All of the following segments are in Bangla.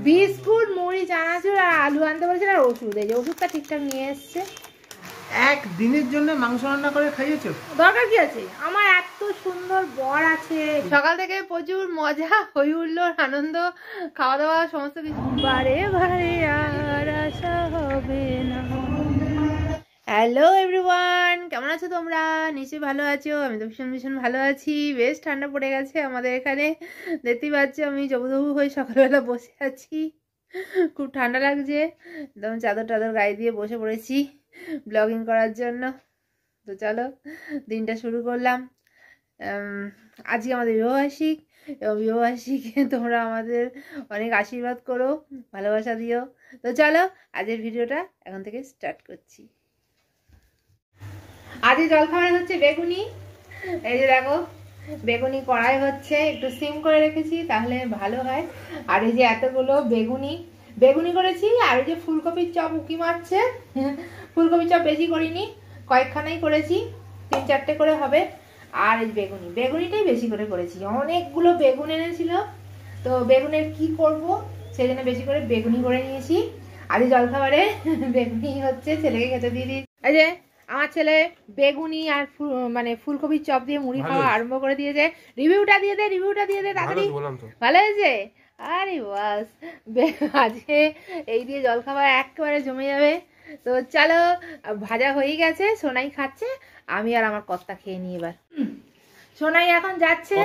বিস্কুট, মুড়ি, চানাচুর আর আলু আনতে বলেছিল, আর ওষুধ। এই যে ওষুধটা ঠিকঠাক নিয়ে এসছে। একদিনের জন্য মাংস রান্না করে খাইয়েছো? দরকার কি আছে, আমার এত সুন্দর বর আছে। সকাল থেকে প্রচুর মজা, হই হুল্লোড়, আনন্দ, খাওয়া দাওয়া সমস্ত কিছু। বারে বারে আর আশা হবে না। হ্যালো এভরিওয়ান, কেমন আছো তোমরা? নিশ্চয়ই ভালো আছো। আমি তো ভীষণ ভীষণ ভালো আছি। বেশ ঠান্ডা পড়ে গেছে আমাদের এখানে, দেখতেই পাচ্ছ আমি জবুদবু হয়ে সকালবেলা বসে আছি। খুব ঠান্ডা লাগছে, একদম চাদর টাদর গায়ে দিয়ে বসে পড়েছি ব্লগিং করার জন্য। তো চলো দিনটা শুরু করলাম। আজকে আমাদের বিবাহবার্ষিক, এবং বিবাহবার্ষিকে তোমরা আমাদের অনেক আশীর্বাদ করো, ভালোবাসা দিও। তো চলো আজকের ভিডিওটা এখন থেকে স্টার্ট করছি। আজকে জলখাবারে হচ্ছে বেগুনি। এই যে দেখো বেগুনি কড়াই হচ্ছে, একটু সিম করে রেখেছি তাহলে ভালো হয়। আর এই যে এতগুলো বেগুনি করেছি। আর এই যে ফুলকপির চপ উকি মারছে। ফুলকপির চপ বেশি করিনি, কয়েকখানাই করেছি, 3-4টে করে হবে। আর এই বেগুনিটাই বেশি করে করেছি। অনেকগুলো বেগুন এনেছিল, তো বেগুনের কি করব সেই জন্য বেশি করে বেগুনি করে নিয়েছি। আজ জলখাবারে বেগুনি হচ্ছে, ছেলেকে খেতে দিয়ে দিই। এই যে আমার ছেলে বেগুনি আর মানে ফুলকপির চপ দিয়ে মুড়ি খাওয়া আরম্ভ করে দিয়েছে। রিভিউটা দিয়ে দে তাড়াতাড়ি। ভালো হয়েছে? আরে বাস, আজকে এই দিয়ে জলখাবার একেবারে জমে যাবে। তো চলো, ভাজা হয়ে গেছে, সোনাই খাচ্ছে, আমি আর আমার কর্তা খেয়ে নিই এবার। সোনাই এখন যাচ্ছে।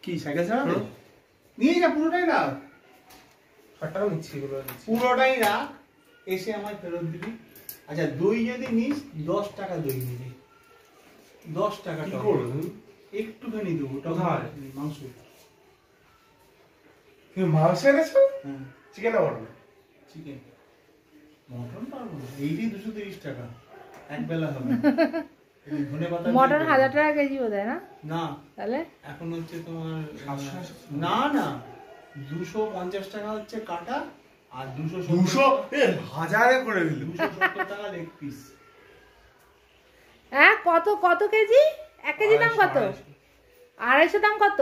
কি সাইকেল চালাবে? নিয়ে যা, পুরোটাই রাখ। পুরোটাই রাখ, এসে আমায় ফেরত দিবি। আচ্ছা দই যদি নিস 10 টাকা দই নিবি, 10 টাকা। কি করবো? একটুখানি দেবো। মাংস। মাংস এনেছো? হ্যাঁ। চিকেন না মটন? চিকেন। মটন পারবো না, এইটাই 230 টাকা, এক বেলা হবে। মটন 1000 টাকা কেজি বোধ হয় না? না, তাহলে এখন হচ্ছে তোমার না 250 টাকা হচ্ছে কাটা, আর 200 করে দিল। 270 টাকা লেগ পিস। হ্যাঁ, কত কেজি? 1 কেজি দাম কত? 250 দাম কত?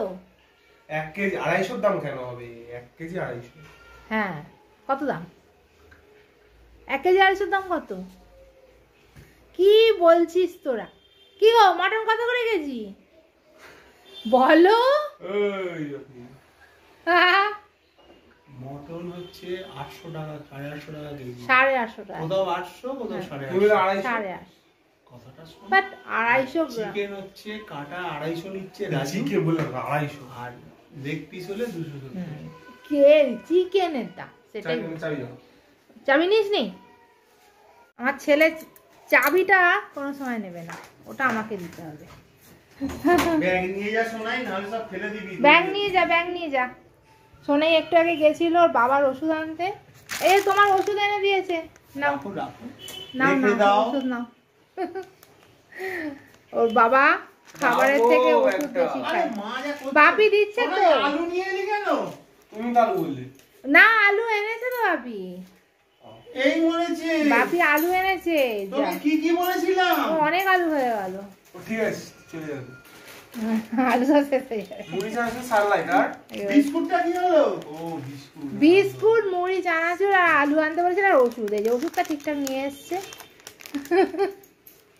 1 কেজি 250 দাম কেন হবে? 1 কেজি 250। হ্যাঁ, কত দাম? 1 কেজি 250 দাম কত? কি বলছিস তোরা? কি গো, মটন কত করে কেজি বলো? মটন হচ্ছে 800 টাকা, 850 টাকা কেজি। 850 টাকা, কোথাও 800, কোথাও 850। কথাটা শোন, বাট 250 চিকেন হচ্ছে কাটা 250 নিচ্ছে রাজু। চিকেন বলে 250, আর লেগ পিস হলে 270। কে চিকেনের দাম সেটাই। চাবি নিস নি? আমার ছেলে চাবিটা কোনো সময় নেবে না, ওটা আমাকে দিতে হবে। ব্যাগ নিয়ে যা সোনাই, নাহলে সব ফেলে দিবি। ব্যাগ নিয়ে যা। সোনাই একটু আগে গেছিল ওর বাবার ওষুধ আনতে। এই তোমার ওষুধ এনে দিয়েছে, নাও নাও ওষুধ নাও। ওর বাবা খাবারের থেকে ওষুধ বেশি খায়। বাপি দিচ্ছে তো। আলু নিয়ে এলি কেন? তুমি তো আলু বললে না, আলু এনেছে তো বাপি। এই মনেছে বাপি আলু এনেছে। তোকে কি বলেছিলাম? অনেক আলু হয়ে গেল। ঠিক আছে, চলে যাবে। আলু শেষ হয়ে যাবে। মুড়ি চানাচুর সারলাই আর বিস্কুটটা কি হলো? ও বিস্কুট, মুড়ি, চানাচুর আর আলু আনতে বলেছিল, আর ওষুধ। এই যে ওষুধটা ঠিকঠাক নিয়ে এসছে।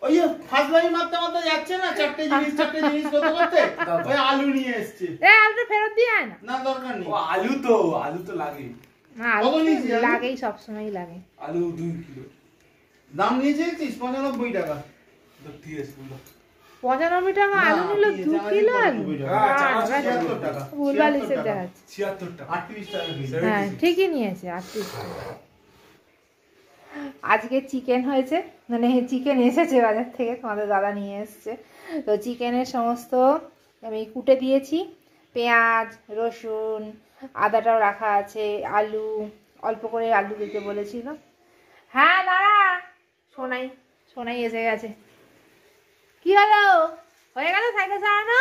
ওই যে ফাজলামি মারতে যাচ্ছে না, চারটে জিনিস করতে ওই আলু নিয়ে এসেছে। আলুটা ফেরত দিয়ে আয় না। না, দরকার নেই। ও আলু তো লাগে না, আলু লাগেই, সবসময় লাগে। আলু 2 কিলো দাম নিয়েছে 95 টাকা। ঠিক আছে, 95 টাকা আলু নিল, 2 কিলো আলু। ভুলভাল হিসেব দেখাচ্ছে। 76 টাকা, 38 টাকা কেজি। হ্যাঁ ঠিকই নিয়েছে, 38 টাকা। আজকে চিকেন হয়েছে, মানে চিকেন এসেছে বাজার থেকে, তোমাদের দাদা নিয়ে এসছে। তো চিকেনের সমস্ত আমি কুটে দিয়েছি, পেঁয়াজ, রসুন, আদাটাও রাখা আছে, আলু অল্প করে আলু দিতে বলেছিল। হ্যাঁ দাঁড়া, সোনাই এসে গেছে। কি হলো, হয়ে গেল সাইকেল চালানো?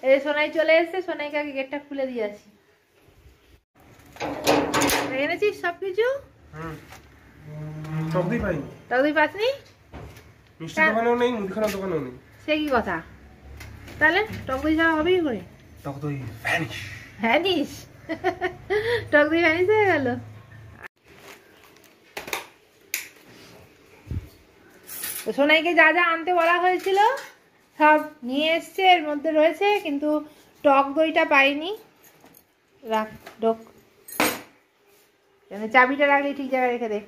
এই সোনাই চলে এসছে, সোনাইকে আগে গেটটা খুলে দিয়ে আসি। এনেছিস সবকিছু? টক দই পাইনি। টক দই পাসনি? মিষ্টি দোকানেও নেই, মুদিখানার দোকানেও নেই। সে কি কথা? তাহলে টক দই ছাড়া হবে কি করে? টক দই ভ্যানিশ। ভ্যানিশ? টক দই ভ্যানিশ হয়ে গেল। সোনাইকে যা যা আনতে বলা হয়েছিল সব নিয়ে এসছে, এর মধ্যে রয়েছে, কিন্তু টক দইটা পাইনি। রাখ ঢোক, চাবিটা রাখলে ঠিক জায়গায় রেখে দে।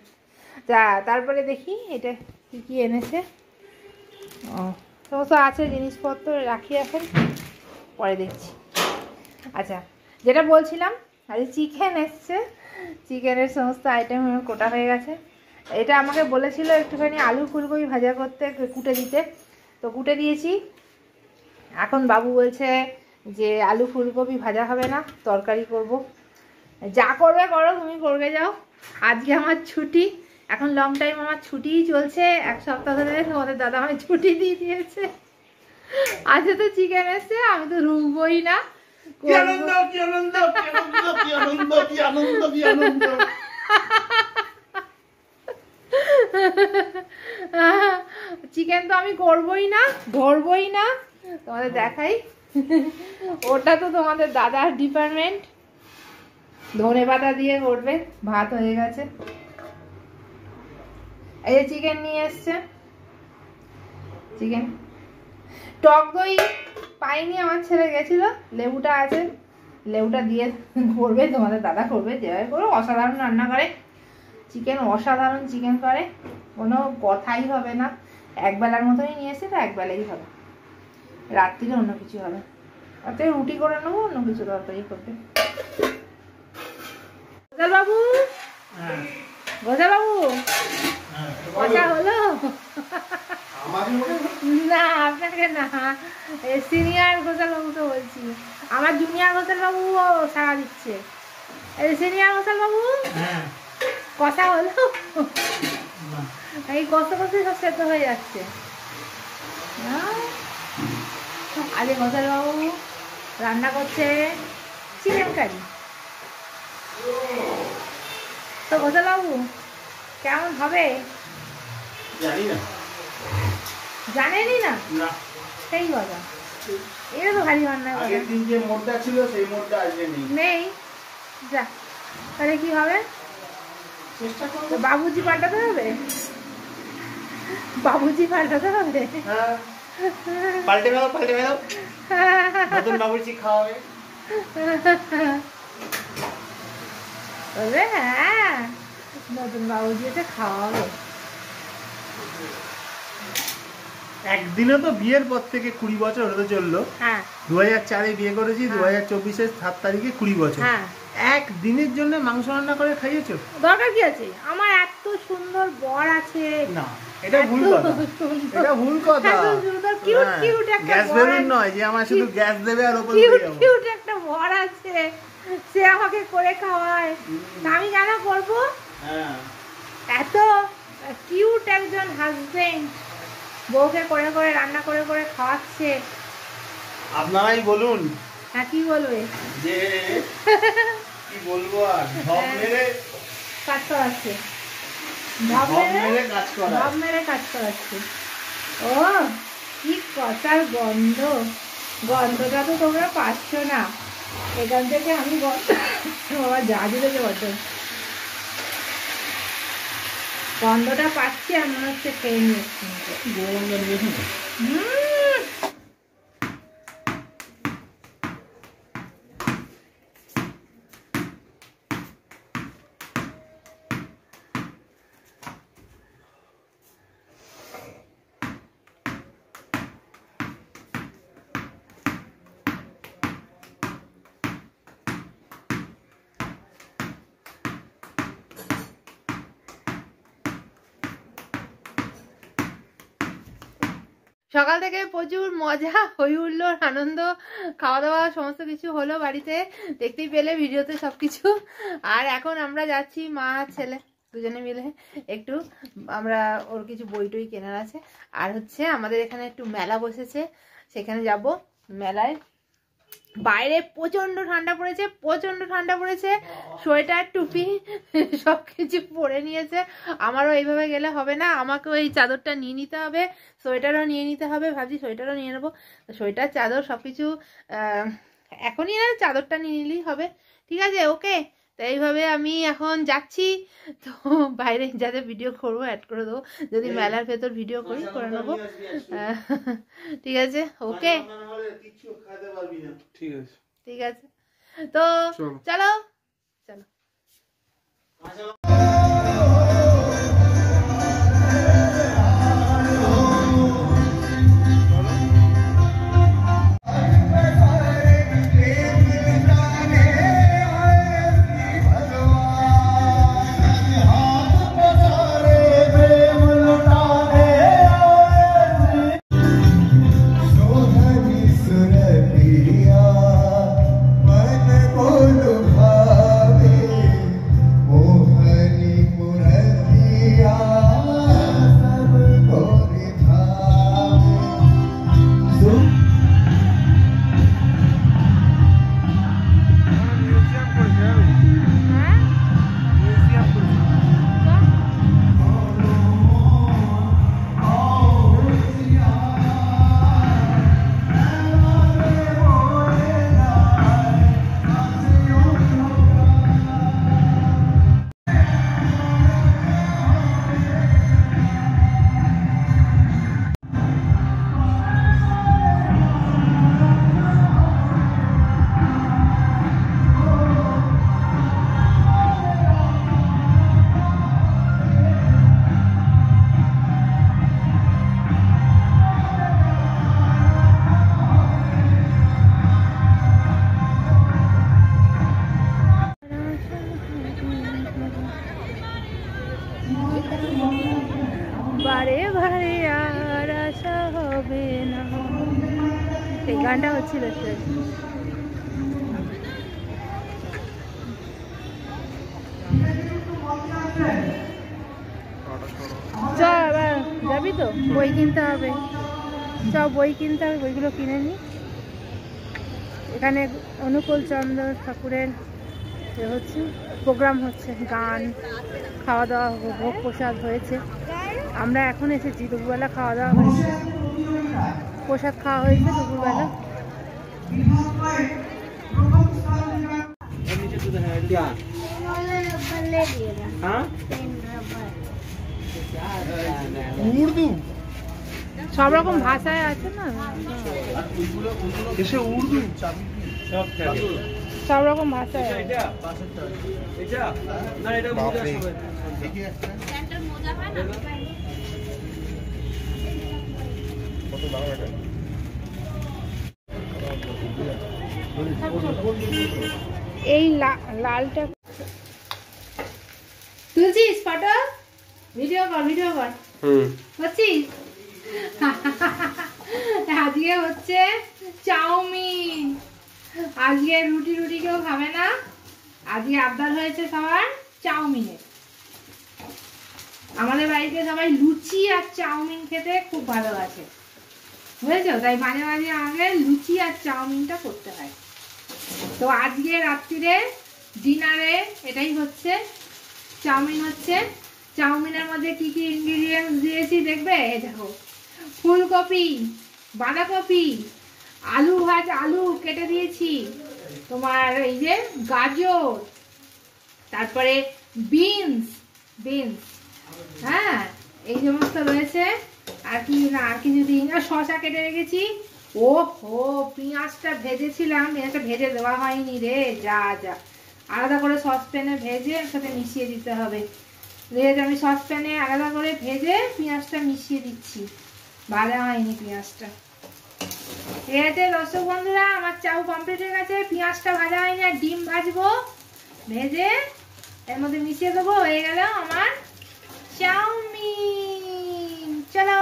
তারপরে দেখি এটা কি কি এনেছে। ও সমস্ত আছে জিনিসপত্র, রাখি এখন, পরে দেখছি। আচ্ছা, যেটা বলছিলাম, আজ চিকেন এসছে, চিকেনের সমস্ত আইটেম কোটা হয়ে গেছে। এটা আমাকে বলেছিল একটুখানি আলু ফুলকপি ভাজা করতে, কুটে দিতে, তো কুটে দিয়েছি। এখন বাবু বলছে যে আলু ফুলকপি ভাজা হবে না, তরকারি করব। যা করবে করো, তুমি করবে যাও। আজকে আমার ছুটি, এখন লং টাইম আমার ছুটিই চলছে, এক সপ্তাহ ধরে তোমাদের দাদা আমায় ছুটি দিয়ে দিয়েছে। আজকে তো চিকেন এসছে, আমি তো রুকবই না। চিকেন তো আমি করবই না, ধরবই না। তোমাদের দেখাই, ওটা তো তোমাদের দাদার ডিপার্টমেন্ট, ধনে পাতা দিয়ে করবে। ভাত হয়ে গেছে, এই যে চিকেন নিয়ে এসছে। চিকেন, টক দই পাইনি, আমার ছেলে গেছিল, লেবুটা আছে, লেবুটা দিয়ে করবে, তোমাদের দাদা করবে, যেভাবে করবে অসাধারণ রান্না করে। চিকেন অসাধারণ চিকেন করে, কোনো কথাই হবে না। একবেলার মতনই নিয়ে এসে, তো একবেলাই হবে, রাত্রিরে অন্য কিছু হবে। অর্থাৎ রুটি করে নেবো, অন্য কিছু তরকারি করবে। গোজাল বাবু, গোজাল বাবু, কথা হলো না? আপনাকে না, সিনিয়র গোজাল বাবুকে বলছি। আমার জুনিয়র গোজাল বাবু সাড়া দিচ্ছে। সিনিয়র গোজাল বাবু, কথা হলো? এই কষ্ট করতে সব সেদ্ধ হয়ে যাচ্ছে। আরে গোজাল বাবু রান্না করছে চিকেন কারি। তো গোজাল বাবু কেমন হবে জানি না, জানেনই না? সেই কথা, এটা তো ভারী রান্না করে। আগের দিন যে মোড়টা ছিল সেই মোড়টা আজকে নেই। যা, তাহলে কি হবে? চেষ্টা করব। বাবুজি পাল্টাতে হবে, বাবুজি পাল্টাতে হবে। হ্যাঁ, পাল্টে দাও, পাল্টে দাও, নতুন বাবুর্চি খাওয়াবে। বলবে হ্যাঁ, নতুন বাবুজি এসে খাওয়াবে। একদিনও তো বিয়ের পর থেকে 20 বছর হতে চললো। হ্যাঁ, 2004-এ বিয়ে করেছি, 2024-এর 7 তারিখে 20 বছর। হ্যাঁ, একদিনের জন্য মাংস রান্না করে খাইয়েছো? দরকার কি আছে? আমার এত সুন্দর বর আছে। না, এটা ভুল কথা, এটা ভুল কথা। এত সুন্দর কিউট কিউট একটা গ্যাস বর বেলুন আছে। নয় যে আমার শুধু গ্যাস দেবে আর ওপর কিউট দিয়ে যাবো। কিউট একটা বর আছে, সে আমাকে করে খাওয়ায়, আমি কেন করবো? হ্যাঁ, এত কিউট একজন হাজবেন্ড বউকে করে করে রান্না করে করে খাওয়াচ্ছে। আপনারাই বলুন। হ্যাঁ, কি বলবে? যে কি বলবো আর, ঢপ মেরে কাজ করাচ্ছে, ঢপ মেরে কাজ করা। ঢপ মেরে কাজ করাচ্ছে। ও কি কথার গন্ধ, গন্ধটা তো তোমরা পাচ্ছ না, এখান থেকে আমি বাবা যা দিলেছে বড্ড গন্ধটা পাচ্ছি, আর মনে হচ্ছে খেয়ে নিয়েছি। সকাল থেকে প্রচুর মজা, হই হুল্লোড়, আনন্দ, খাওয়া দাওয়া সমস্ত কিছু হলো বাড়িতে, দেখতেই পেলে ভিডিওতে সবকিছু। আর এখন আমরা যাচ্ছি মা ছেলে দুজনে মিলে একটু, আমরা ওর কিছু বই টই কেনার আছে, আর হচ্ছে আমাদের এখানে একটু মেলা বসেছে, সেখানে যাব। মেলায় বাইরে প্রচন্ড ঠান্ডা পড়েছে, প্রচন্ড ঠান্ডা পড়েছে। সোয়েটার টুপি সবকিছু পরে নিয়েছে। আমারও এইভাবে গেলে হবে না, আমাকেও এই চাদরটা নিয়ে নিতে হবে, সোয়েটারও নিয়ে নিতে হবে। ভাবছি সোয়েটারও নিয়ে নেবো, সোয়েটার চাদর সবকিছু এখনই না, চাদরটা নিয়ে নিলেই হবে। ঠিক আছে, ওকে। তো এইভাবে আমি এখন যাচ্ছি। তো বাইরে যাতে ভিডিও করবো অ্যাড করে দেবো, যদি মেলার ভেতর ভিডিও করি করে নেবো। ঠিক আছে, ওকে, ঠিক আছে, ঠিক আছে। তো চলো চলো। বারে বারে আর আশা হবে না, এই গানটা হচ্ছিল। চ এবার যাবি তো, বই কিনতে হবে, চ বই কিনতে হবে, বইগুলো কিনে নি। এখানে অনুকূল চন্দ্র ঠাকুরের হচ্ছে প্রোগ্রাম হচ্ছে, গান, খাওয়া দাওয়া, ভোগ প্রসাদ হয়েছে। আমরা এখন এসেছি, দুপুরবেলা খাওয়া দাওয়া হয়েছে, প্রসাদ খাওয়া হয়েছে দুপুরবেলা। উর্দু সব রকম ভাষায় আছে না, এসে উর্দু সব রকম ভাষায় আছে। কত দাম এটা? এই লালটা তুলছিস ফটো, ভিডিও কর, ভিডিও কর, হচ্ছিস। আজকে হচ্ছে চাউমিন, আজকে রুটি রুটি কেউ খাবে না, আজকে আবদার হয়েছে সবার চাউমিনের। আমাদের বাড়িতে সবাই লুচি আর চাউমিন খেতে খুব ভালোবাসে, বুঝেছো? তাই মাঝে মাঝে আমাকে লুচি আর চাউমিনটা করতে হয়। তো আজকে রাত্রিরে ডিনারে এটাই হচ্ছে, চাউমিন হচ্ছে। চাউমিনের মধ্যে কি কি ইনগ্রিডিয়েন্টস দিয়েছি দেখবে, এই দেখো, ফুলকপি, বাঁধাকপি, আলু আলু কেটে দিয়েছি, তোমার এই যে গাজর, তারপরে বিনস, হ্যাঁ এই সমস্ত রয়েছে। আর কি না, আর কিছু দিই না, শসা কেটে রেখেছি। ও হো, পেঁয়াজটা ভেজেছিলাম, পেঁয়াজটা ভেজে দেওয়া হয়নি রে, যা যা, আলাদা করে সসপ্যানে ভেজে একসাথে মিশিয়ে দিতে হবে। আমি সসপ্যানে আলাদা করে ভেজে পেঁয়াজটা মিশিয়ে দিচ্ছি, ভাজা হয়নি পেঁয়াজটা। ঠিক আছে দর্শক বন্ধুরা, আমার চাউ কমপ্লিট হয়ে গেছে, পেঁয়াজটা ভাজা হয়নি, আর ডিম ভাজবো, ভেজে এর মধ্যে মিশিয়ে দেবো, হয়ে গেল আমার চাউমিন। চলো।